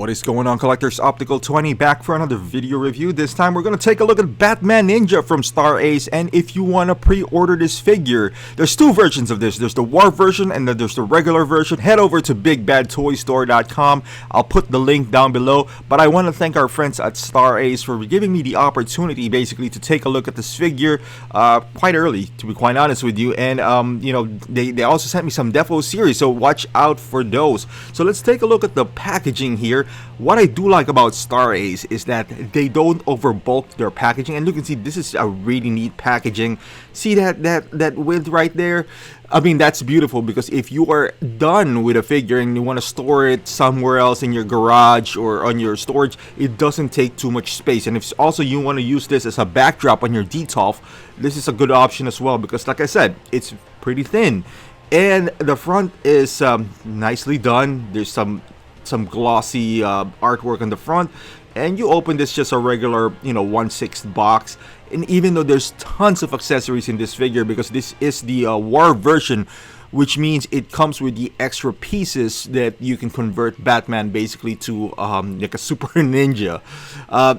What is going on, collectors? Optical 20 back for another video review. This time we're going to take a look at Batman Ninja from Star Ace, and if you want to pre-order this figure, there's two versions of this. There's the War version and then there's the regular version. Head over to bigbadtoystore.com. I'll put the link down below, but I want to thank our friends at Star Ace for giving me the opportunity basically to take a look at this figure quite early, to be quite honest with you. And you know, they also sent me some Defo series, so watch out for those. So let's take a look at the packaging here. What I do like about Star Ace is that they don't overbulk their packaging, and you can see this is a really neat packaging. See that width right there? I mean, that's beautiful, because if you are done with a figure and you want to store it somewhere else in your garage or on your storage, it doesn't take too much space. And if also you want to use this as a backdrop on your Detolf, this is a good option as well, because like I said, it's pretty thin. And the front is nicely done. There's some glossy artwork on the front, and you open this just a regular, you know, 1/6 box. And even though there's tons of accessories in this figure, because this is the War version, which means it comes with the extra pieces that you can convert Batman basically to like a super ninja.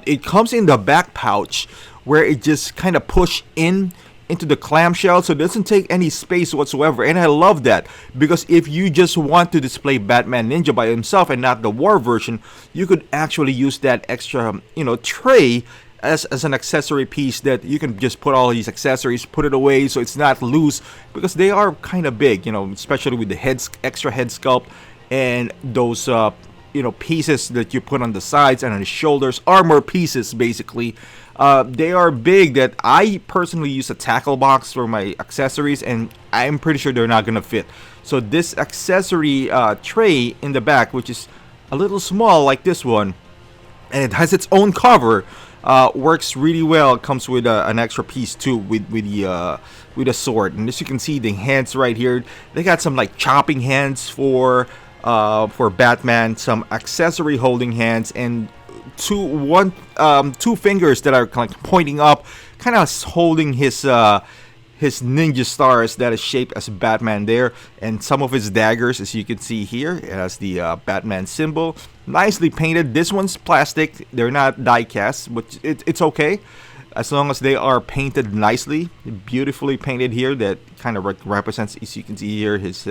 It comes in the back pouch, where it just kind of push into the clamshell, so it doesn't take any space whatsoever. And I love that, because if you just want to display Batman Ninja by himself and not the War version, you could actually use that extra, you know, tray as an accessory piece, that you can just put all these accessories, put it away so it's not loose, because they are kind of big, you know, especially with the extra head sculpt and those you know, pieces that you put on the sides and on the shoulders, armor pieces basically. They are big, that I personally use a tackle box for my accessories, and I'm pretty sure they're not gonna fit. So this accessory tray in the back, which is a little small like this one, and it has its own cover, works really well. It comes with an extra piece too, with a sword. And as you can see, the hands right here, they got some like chopping hands for Batman, some accessory holding hands, and two fingers that are like pointing up, kind of holding his ninja stars that is shaped as Batman there, and some of his daggers, as you can see here. It has the Batman symbol, nicely painted. This one's plastic, they're not die cast, but it's okay as long as they are painted nicely, beautifully painted here. That kind of represents, as you can see here, his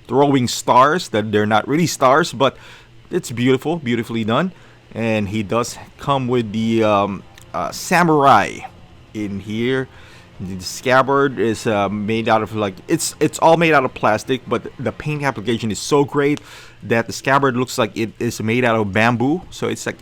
throwing stars, that they're not really stars, but it's beautifully done. And he does come with the samurai in here. The scabbard is made out of, like, it's all made out of plastic, but the paint application is so great that the scabbard looks like it is made out of bamboo. So it's like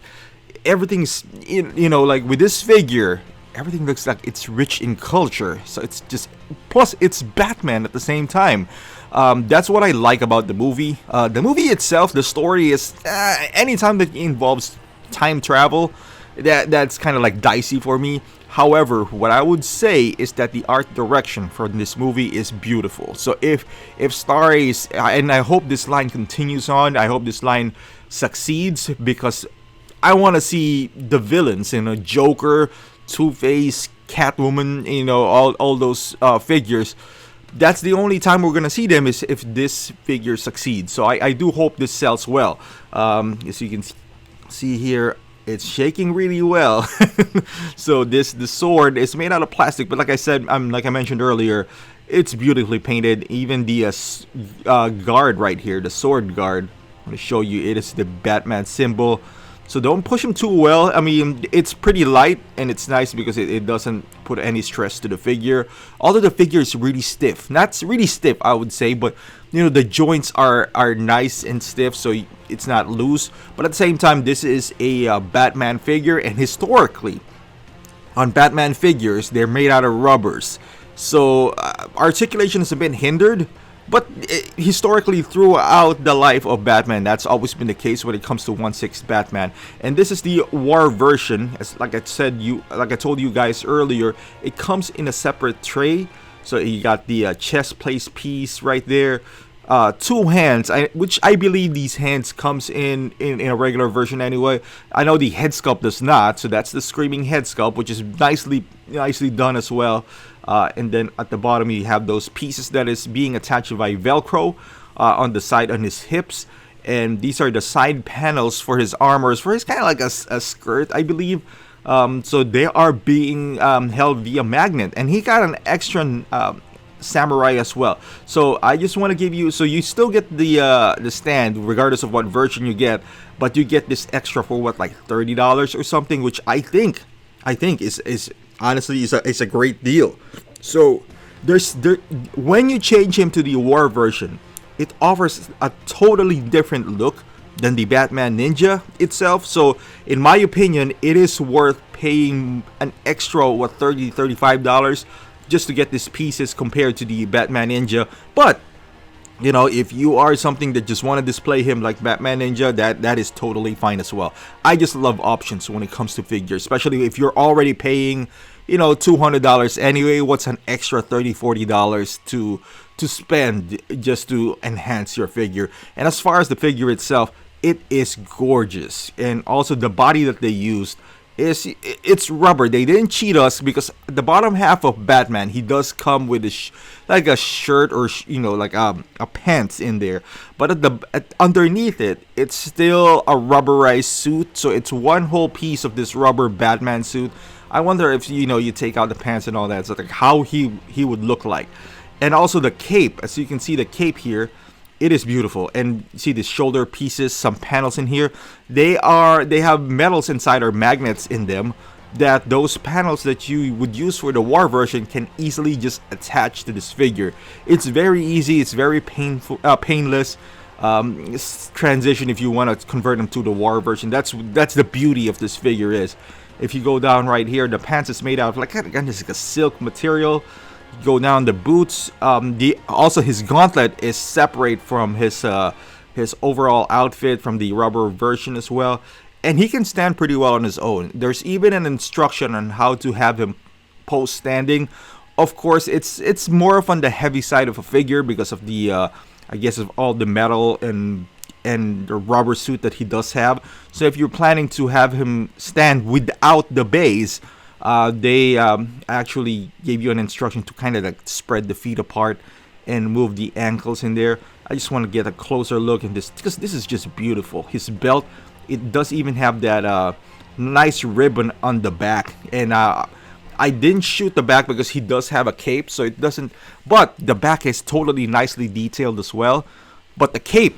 everything's, you know, like with this figure, everything looks like it's rich in culture. So it's just, plus it's Batman at the same time. That's what I like about the movie. The movie itself, the story is anytime that involves time travel, that's kind of like dicey for me. However, what I would say is that the art direction for this movie is beautiful. So if Star Ace, and I hope this line continues on, I hope this line succeeds, because I want to see the villains, you know, Joker, Two-Face, Catwoman, you know, all those figures. That's the only time we're gonna see them, is if this figure succeeds. So I do hope this sells well. As you can see here, it's shaking really well. So the sword is made out of plastic, but like I said, like I mentioned earlier, it's beautifully painted. Even the guard right here, the sword guard, I'm gonna show you, it is the Batman symbol. So don't push him too well. I mean, it's pretty light, and it's nice because it doesn't put any stress to the figure. Although the figure is really stiff. Not really stiff, I would say, but you know, the joints are nice and stiff, so it's not loose. But at the same time, this is a Batman figure, and historically, on Batman figures, they're made out of rubbers. So articulation is a bit hindered. But historically, throughout the life of Batman, that's always been the case when it comes to 1/6 Batman. And this is the War version. As like I told you guys earlier, it comes in a separate tray. So you got the chest plate piece right there. Two hands, which I believe these hands comes in a regular version anyway. I know the head sculpt does not, so that's the screaming head sculpt, which is nicely done as well. And then at the bottom you have those pieces that is being attached by Velcro on the side on his hips. and these are the side panels for his armors, for his kind of like a skirt, I believe. So they are being held via magnet, and he got an extra samurai as well. So I just want to give you, so you still get the stand regardless of what version you get, but you get this extra for what, like $30 or something, which I think is honestly is a great deal. So when you change him to the war version, it offers a totally different look than the Batman Ninja itself. So in my opinion, it is worth paying an extra what, $35 just to get these pieces compared to the Batman Ninja. But you know, if you are something that just want to display him like Batman Ninja, that is totally fine as well. I just love options when it comes to figures, especially if you're already paying, you know, $200 anyway. What's an extra $30-$40 to spend just to enhance your figure? And as far as the figure itself, it is gorgeous, and also the body that they used it's rubber. They didn't cheat us, because the bottom half of Batman, he does come with like a shirt or you know, like a pants in there, but underneath it, it's still a rubberized suit. So it's one whole piece of this rubber Batman suit. I wonder if, you know, you take out the pants and all that, so like how he would look like. And also the cape, as you can see, the cape here, it is beautiful. And you see the shoulder pieces, some panels in here. They have metals inside, or magnets in them, that those panels that you would use for the war version can easily just attach to this figure. It's very easy. It's very painless transition if you want to convert them to the war version. That's the beauty of this figure is. If you go down right here, the pants is made out of like a silk material. Go down the boots. Also his gauntlet is separate from his overall outfit from the rubber version as well, and he can stand pretty well on his own. There's even an instruction on how to have him pose standing. Of course, it's more of on the heavy side of a figure because of the I guess of all the metal and the rubber suit that he does have. So if you're planning to have him stand without the base, they actually gave you an instruction to kind of like spread the feet apart and move the ankles in there. I just want to get a closer look at this, because this is just beautiful. His belt, it does even have that nice ribbon on the back, and I didn't shoot the back because he does have a cape, so it doesn't, but the back is totally nicely detailed as well. But the cape,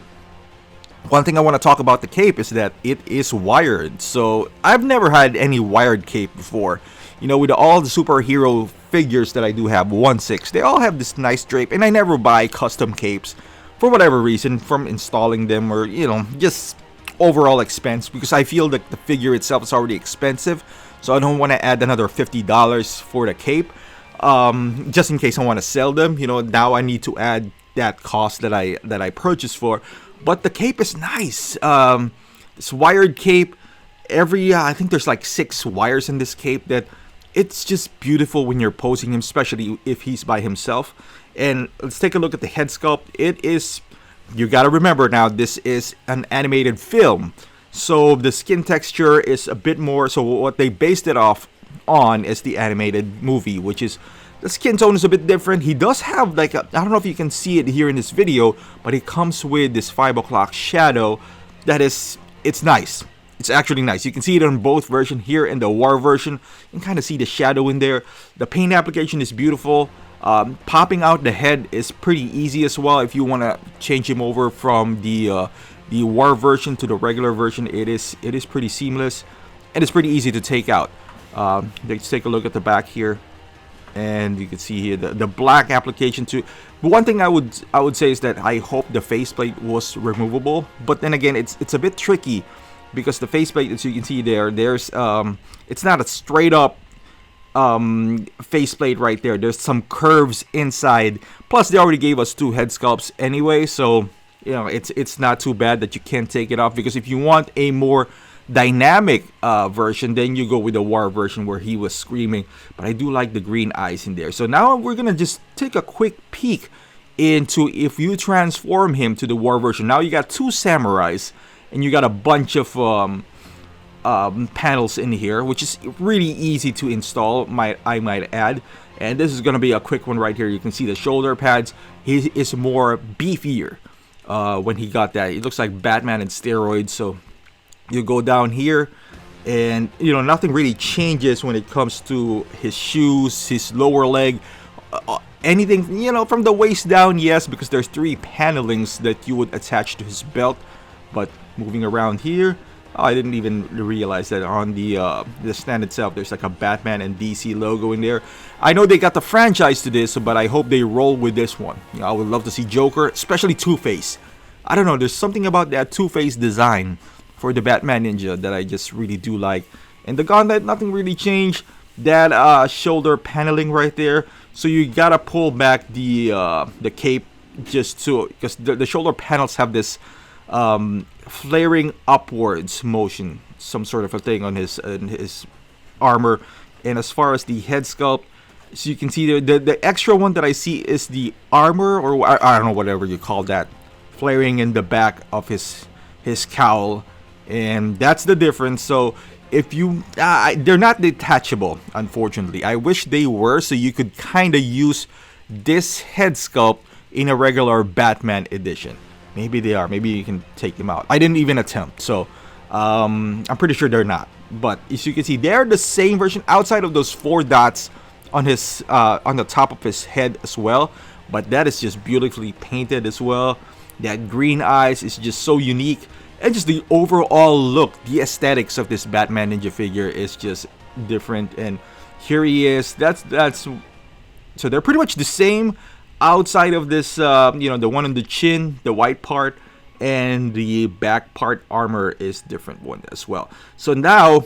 one thing I want to talk about the cape is that it is wired. So I've never had any wired cape before. You know, with all the superhero figures that I do have, 1/6, they all have this nice drape, and I never buy custom capes for whatever reason, from installing them or, you know, just overall expense, because I feel that the figure itself is already expensive. So I don't want to add another $50 for the cape, just in case I want to sell them. You know, now I need to add that cost that I purchased for. But the cape is nice. This wired cape, I think there's like 6 wires in this cape, that it's just beautiful when you're posing him, especially if he's by himself. And let's take a look at the head sculpt. It is, you got to remember now, this is an animated film. So the skin texture is a bit more, so what they based it off on is the animated movie, which is, the skin tone is a bit different. He does have like I don't know if you can see it here in this video, but it comes with this 5 o'clock shadow that is, it's nice. It's actually nice. You can see it on both versions. Here in the war version, you can kind of see the shadow in there. The paint application is beautiful. Popping out the head is pretty easy as well. If you want to change him over from the war version to the regular version, it is pretty seamless, and it's pretty easy to take out. Let's take a look at the back here, and you can see here the black application too. But one thing I would say is that I hope the faceplate was removable, but then again, it's a bit tricky, because the faceplate, as you can see there's it's not a straight up faceplate right there. There's some curves inside, plus they already gave us 2 head sculpts anyway, so you know, it's not too bad that you can't take it off. Because if you want a more dynamic version, then you go with the war version where he was screaming. But I do like the green eyes in there. So now we're gonna just take a quick peek into if you transform him to the war version. Now you got 2 samurais, and you got a bunch of panels in here, which is really easy to install, I might add. And this is gonna be a quick one right here. You can see the shoulder pads. He is more beefier. when he got that. It looks like Batman in steroids. So you go down here, and nothing really changes when it comes to his shoes, his lower leg, anything from the waist down. Yes, because there's 3 panelings that you would attach to his belt. But moving around here, I didn't even realize that on the stand itself there's like a Batman and DC logo in there. I know they got the franchise to this, but I hope they roll with this one. I would love to see Joker, especially Two-Face. I don't know, there's something about that Two-Face design for the Batman Ninja that I just really do like. And the gauntlet, nothing really changed. That shoulder paneling right there. So you gotta pull back the cape just to, because the shoulder panels have this flaring upwards motion, some sort of a thing on his armor. And as far as the head sculpt, so you can see the extra one that I see is the armor, or I don't know, whatever you call that, flaring in the back of his cowl, and that's the difference. So if you they're not detachable, unfortunately. I wish they were, so you could kind of use this head sculpt in a regular Batman edition. Maybe they are, maybe you can take them out. I didn't even attempt, so I'm pretty sure they're not. But as you can see, they're the same version outside of those 4 dots on his on the top of his head as well. But that is just beautifully painted as well. That green eyes is just so unique, and just the overall look, the aesthetics of this Batman Ninja figure is just different. And here he is. That's so they're pretty much the same outside of this the one on the chin, the white part, and the back part armor is different one as well. So now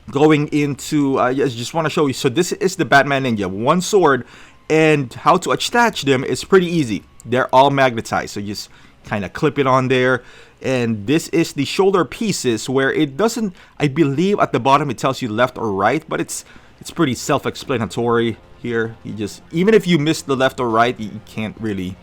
going into I just want to show you, so this is the Batman Ninja, 1 sword, and how to attach them is pretty easy. They're all magnetized, so you just kind of clip it on there. And this is the shoulder pieces, where it doesn't, I believe at the bottom it tells you left or right, but it's pretty self-explanatory here. You just, even if you miss the left or right, you can't really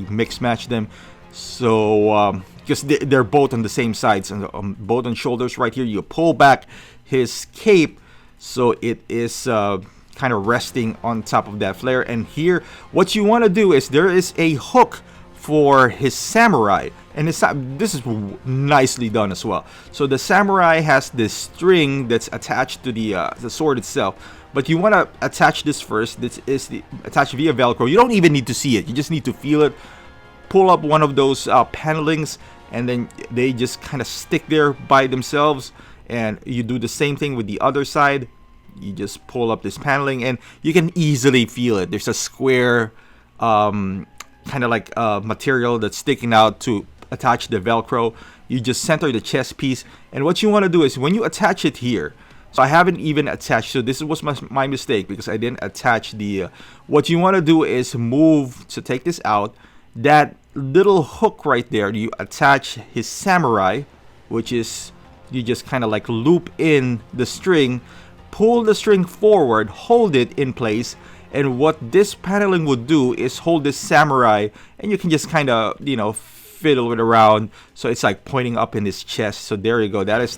mix match them. So because they're both on the same sides, and both on shoulders right here, you pull back his cape so it is kind of resting on top of that flare. And here what you want to do is, there is a hook for his samurai, and this is nicely done as well. So the samurai has this string that's attached to the sword itself, but you want to attach this first. This is attached via Velcro. You don't even need to see it, you just need to feel it. Pull up one of those panelings, and then they just kind of stick there by themselves. And you do the same thing with the other side. You just pull up this paneling, and you can easily feel it. There's a square kind of like material that's sticking out to attach the Velcro. You just center the chest piece, and what you want to do is, when you attach it here, so I haven't even attached, so this was my mistake, because I didn't attach the what you want to do is move to take this out. That little hook right there, you attach his samurai, which is, you just kind of like loop in the string, pull the string forward, hold it in place. And what this paneling would do is hold this samurai, and you can just kind of fiddle it around, so it's like pointing up in his chest. So there you go. That is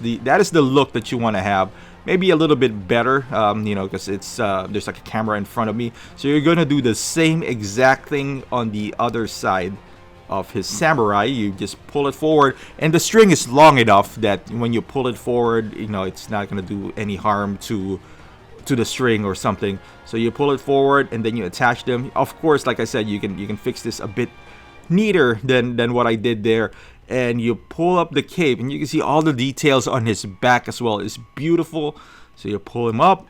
the look that you want to have. Maybe a little bit better, because it's there's like a camera in front of me. So you're gonna do the same exact thing on the other side of his samurai. You just pull it forward, and the string is long enough that when you pull it forward, it's not gonna do any harm to the string or something. So you pull it forward, and then you attach them. Of course, like I said, you can fix this a bit neater than what I did there. And you pull up the cape, and you can see all the details on his back as well. It's beautiful. So you pull him up,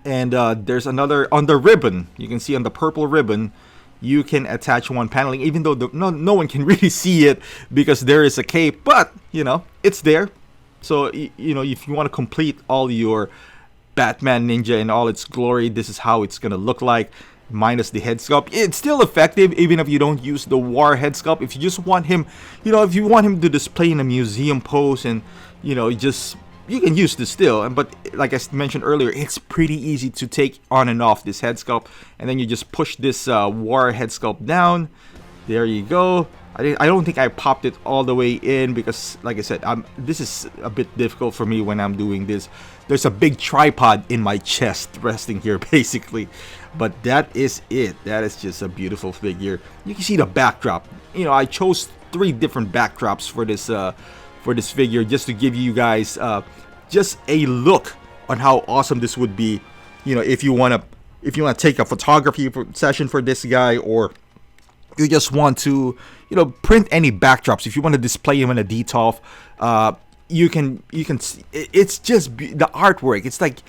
and there's another on the ribbon. You can see on the purple ribbon, you can attach one paneling, even though no one can really see it because there is a cape, but it's there. So if you want to complete all your Batman Ninja in all its glory, this is how it's gonna look like, minus the head sculpt. It's still effective even if you don't use the war head sculpt. If you just want him, if you want him to display in a museum pose, and you can use this still. But like I mentioned earlier, it's pretty easy to take on and off this head sculpt, and then you just push this war head sculpt down. There you go. I don't think I popped it all the way in because, like I said, this is a bit difficult for me when I'm doing this. There's a big tripod in my chest resting here, basically. But that is it. That is just a beautiful figure. You can see the backdrop. You know, I chose 3 different backdrops for this figure just to give you guys just a look on how awesome this would be. You know, if you wanna take a photography session for this guy, or you just want to, you know, print any backdrops. If you want to display him in a DTOF, you can see, it's just the artwork. It's like,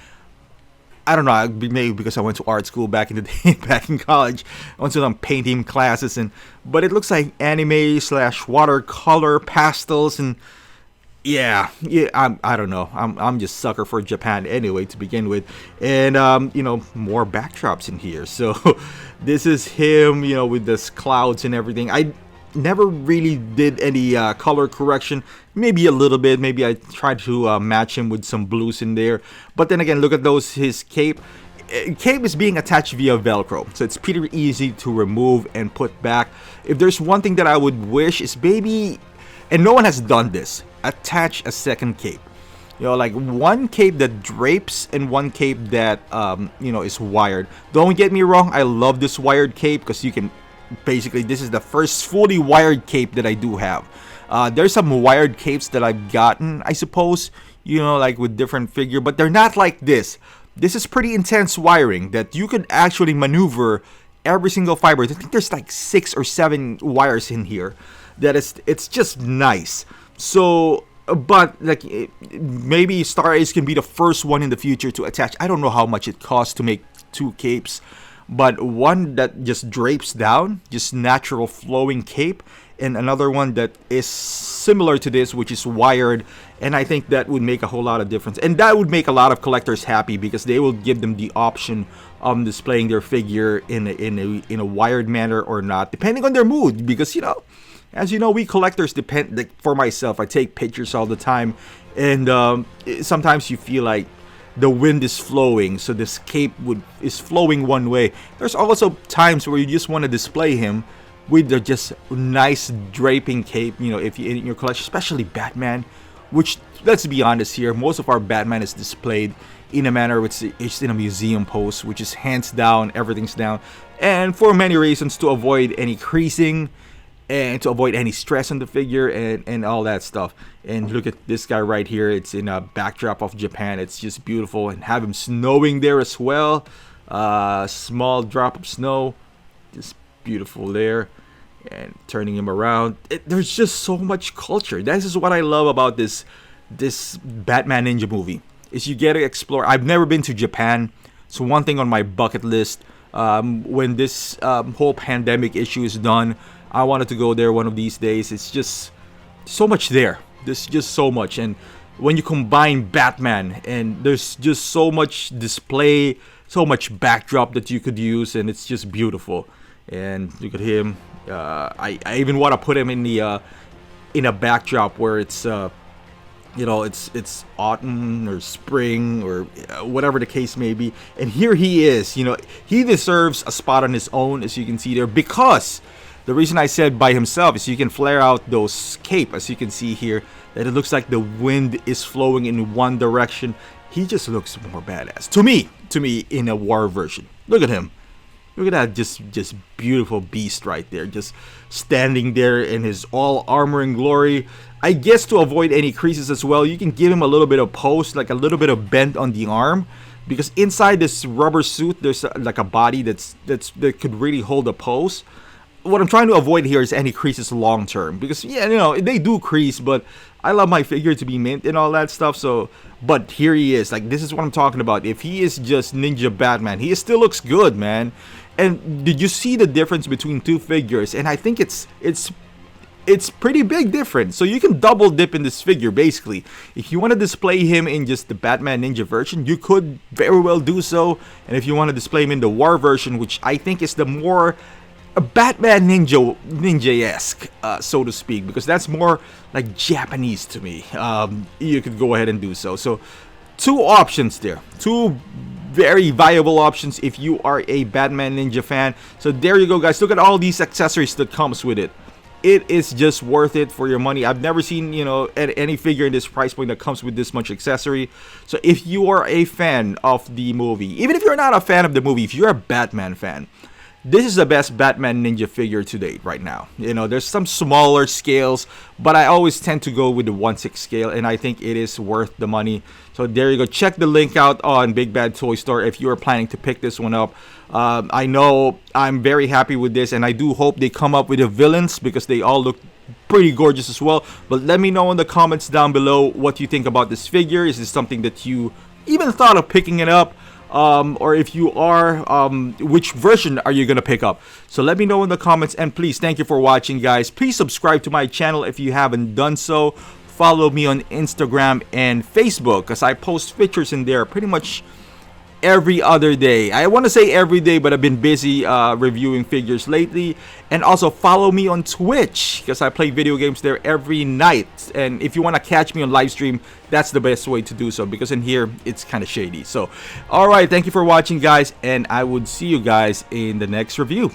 I don't know, maybe because I went to art school back in the day, back in college. I went to some painting classes, but it looks like anime / watercolor pastels, and yeah, I don't know. I'm just sucker for Japan anyway to begin with, and you know, more backdrops in here. So this is him, you know, with this clouds and everything. I never really did any color correction. Maybe a little bit. Maybe I tried to match him with some blues in there. But then again, look at his cape. Cape is being attached via Velcro, so it's pretty easy to remove and put back. If there's one thing that I would wish is maybe, and no one has done this, attach a second cape. You know, like one cape that drapes and one cape that you know, is wired. Don't get me wrong, I love this wired cape because you can basically, this is the first fully wired cape that I do have. There's some wired capes that I've gotten, I suppose, you know, like with different figure, but they're not like this. This is pretty intense wiring that you can actually maneuver every single fiber. I think there's like 6 or 7 wires in here. It's just nice. So, but like maybe Star Ace can be the first one in the future to attach. I don't know how much it costs to make 2 capes, but one that just drapes down, just natural flowing cape, and another one that is similar to this, which is wired. And I think that would make a whole lot of difference, and that would make a lot of collectors happy because they will give them the option of displaying their figure in a wired manner or not, depending on their mood. Because, you know, as you know, we collectors depend, like for myself, I take pictures all the time, and sometimes you feel like the wind is flowing, so this cape is flowing one way. There's also times where you just want to display him with the just nice draping cape, you know, if you in your collection, especially Batman, which, let's be honest here, most of our Batman is displayed in a manner which is in a museum pose, which is hands down, everything's down, and for many reasons, to avoid any creasing and to avoid any stress on the figure and all that stuff. And look at this guy right here. It's in a backdrop of Japan. It's just beautiful, and have him snowing there as well. Small drop of snow, just beautiful there, and turning him around. There's just so much culture. This is what I love about this Batman Ninja movie, is you get to explore. I've never been to Japan, so one thing on my bucket list, when this whole pandemic issue is done, I wanted to go there one of these days. It's just so much there. There's just so much, and when you combine Batman, and there's just so much display, so much backdrop that you could use, and it's just beautiful. And look at him. I even want to put him in a backdrop where it's you know, it's autumn or spring or whatever the case may be. And here he is. You know, he deserves a spot on his own, as you can see there, because the reason I said by himself is you can flare out those cape, as you can see here, that it looks like the wind is flowing in one direction. He just looks more badass to me in a war version. Look at him. Look at that, just beautiful beast right there, just standing there in his all armor and glory. I guess to avoid any creases as well, you can give him a little bit of post, like a little bit of bend on the arm, because inside this rubber suit, there's like a body that could really hold a pose. What I'm trying to avoid here is any creases long term, because yeah, you know, they do crease, but I love my figure to be mint and all that stuff. So, but here he is. Like, this is what I'm talking about. If he is just Ninja Batman, he still looks good, man. And did you see the difference between 2 figures? And I think it's pretty big difference. So you can double dip in this figure, basically. If you want to display him in just the Batman Ninja version, you could very well do so. And if you want to display him in the War version, which I think is the more Batman Ninja-esque, so to speak, because that's more like Japanese to me, you could go ahead and do so. So 2 options there. 2 very viable options if you are a Batman Ninja fan. So there you go, guys. Look at all these accessories that comes with it. it is just worth it for your money. I've never seen, you know, any figure in this price point that comes with this much accessory. So if you are a fan of the movie, even if you're not a fan of the movie, if you're a Batman fan, this is the best Batman Ninja figure to date right now. You know, there's some smaller scales, but I always tend to go with the 1/6 scale, and I think it is worth the money. So there you go. Check the link out on Big Bad Toy Store if you are planning to pick this one up. I know I'm very happy with this, and I do hope they come up with the villains because they all look pretty gorgeous as well. But let me know in the comments down below what you think about this figure. Is this something that you even thought of picking it up? Or if you are, which version are you gonna pick up? So let me know in the comments, and please, thank you for watching, guys. Please subscribe to my channel if you haven't done so. Follow me on Instagram and Facebook, because I post pictures in there pretty much every other day. I want to say every day, but I've been busy reviewing figures lately. And also follow me on Twitch, because I play video games there every night. And if you want to catch me on live stream, that's the best way to do so, because in here it's kind of shady. So alright, thank you for watching, guys, and I would see you guys in the next review.